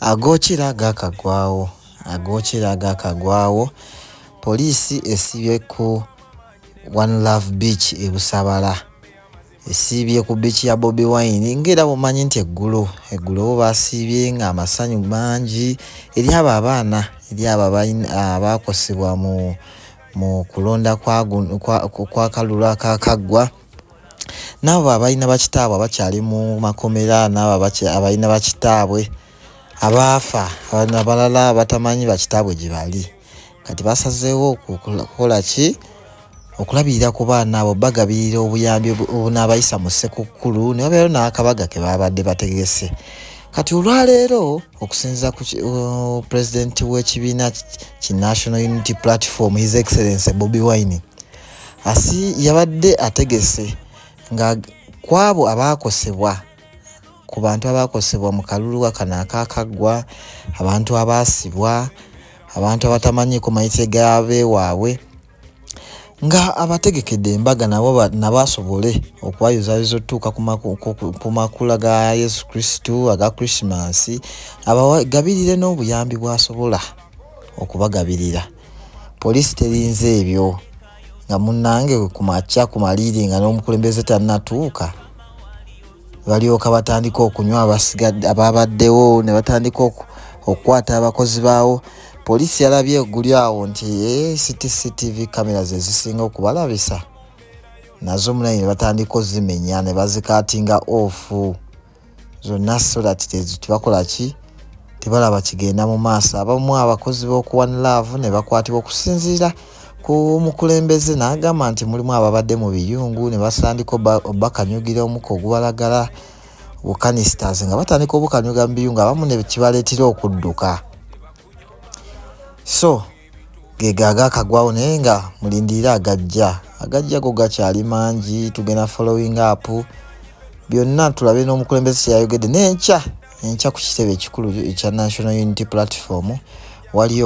Agookera gakagwawo. Poliisi esibye ku One Love Beach ebusabala. Esibye ku beach ya Bobi Wine ngera bumanyi nti eggulo basibye nga amasanyu mangi eri abo abaana abakosebwa mu kulonda kwa kalula kakagwa. Nabo abalina bakitaabwe abakyali mu makomera, nabo abalina bakitaabwe abaafa, abalala batamanyi bakitaabwe gye bali. Kati basazeewo okukola ki? Okulabirira ku baana abo, bagabirira obuyambi obunaabayisa mu ssekukkulu ne babeerayo n'akabaga ke babadde bategese. Kati olwaleero okusinziira ku pulezidenti w'ekibiina ki National Unity Platform, His Excellency Bobi Wine, yabadde ategese nga kwabo abaakosebwa, ku bantu abaakosebwa mu kalulu kano akaakaggwa, abantu abaasibwa, abantu abatamanyiiko mayitire g'abeewaabwe, nga abategekedde embaga nabo nabasobole okubayuzaayoza otutuuka ku makula ga Yesu Kristo aga Krismasi, abagabirire n'obuyambi bw'asobola okubagabirira. Poliisi terinze ebyo, nga munnange ku makya ku maliri nga n'omukulembeze tannatuuka, balyoka batandika okunywa ababaddewo ne batandika okukwata abakozi baawo. Poliisi yalabye egguli awo nti CCTV kamera ze zisinga okubalabisa, nazo munayi ne batandika ozimenya ne bazikaatinga ofu zonna, so that tebakola ki? Tebalaba kigenda mu maaso. Abamu abakozi b'oku One Love ne bakwatibwa okusinziira ku mukulembeze n'agamba nti mulimu ababadde mu biyungu, ne basandika bakanyugira omukka ogubalagala bukanistas, nga batandika obukanyuga mu biyungu, abamu ne kibaleetera okudduka. So agakagwawo naye nga mulindirira agajja go gakyali mangi. Tugenda following up byonna tulabe n'omukulembeze kyeyayogedde. N'enkya ku kitebe ekikulu ekya National Unity Platform waliyo